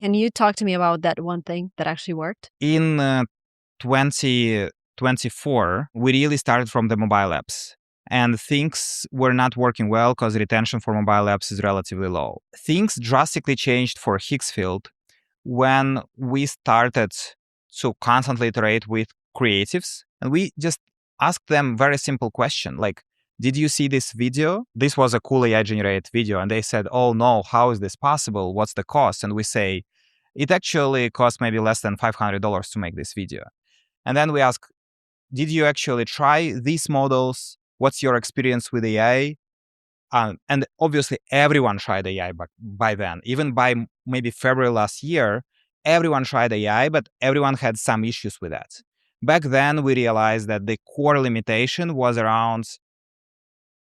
Can you talk to me about that one thing that actually worked? In 2024, we really started from the mobile apps. And things were not working well because retention for mobile apps is relatively low. Things drastically changed for Higgsfield when we started to constantly iterate with creatives. And we just asked them very simple question like, did you see this video? This was a cool AI generated video. And they said, oh no, how is this possible? What's the cost? And we say, it actually cost maybe less than $500 to make this video. And then we ask, did you actually try these models? What's your experience with AI? And obviously, everyone tried AI by then. Even by maybe February last year, everyone tried AI, but everyone had some issues with that. Back then, we realized that the core limitation was around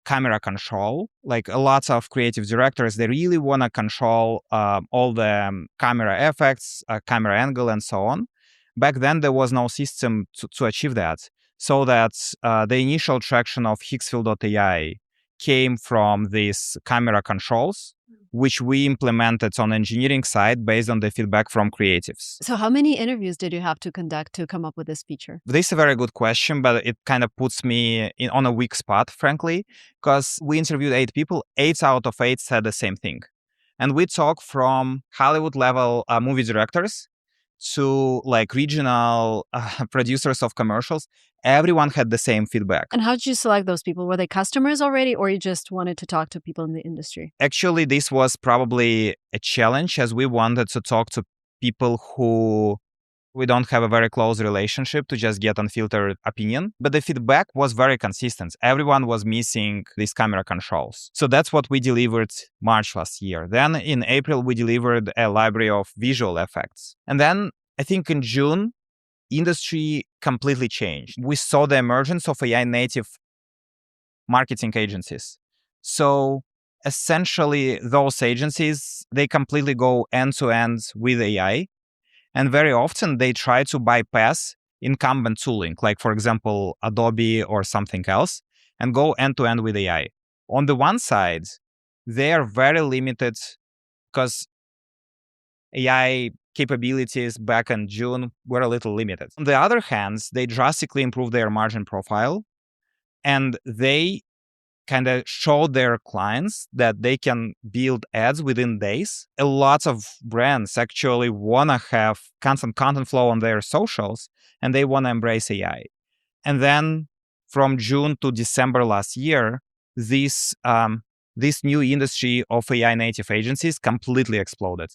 camera control. Like a lot of creative directors, they really want to control all the camera effects, camera angle, and so on. Back then, there was no system to achieve that. So that the initial traction of Higgsfield.ai came from these camera controls, which we implemented on engineering side based on the feedback from creatives. So how many interviews did you have to conduct to come up with this feature? This is a very good question, but it kind of puts me on a weak spot, frankly, because we interviewed 8 people. 8 out of 8 said the same thing. And we talk from Hollywood level movie directors to like regional producers of commercials. Everyone had the same feedback. And how did you select those people? Were they customers already, or you just wanted to talk to people in the industry? Actually, this was probably a challenge as we wanted to talk to people who we don't have a very close relationship to just get unfiltered opinion. But the feedback was very consistent. Everyone was missing these camera controls. So that's what we delivered March last year. Then in April, we delivered a library of visual effects. And then I think in June, industry completely changed. We saw the emergence of AI native marketing agencies. So essentially those agencies, they completely go end to end with AI. And very often they try to bypass incumbent tooling, like for example, Adobe or something else, and go end to end with AI. On the one side, they are very limited because AI capabilities back in June were a little limited. On the other hand, they drastically improved their margin profile and they kind of show their clients that they can build ads within days. A lot of brands actually want to have constant content flow on their socials and they want to embrace AI. And then from June to December last year, this new industry of AI native agencies completely exploded.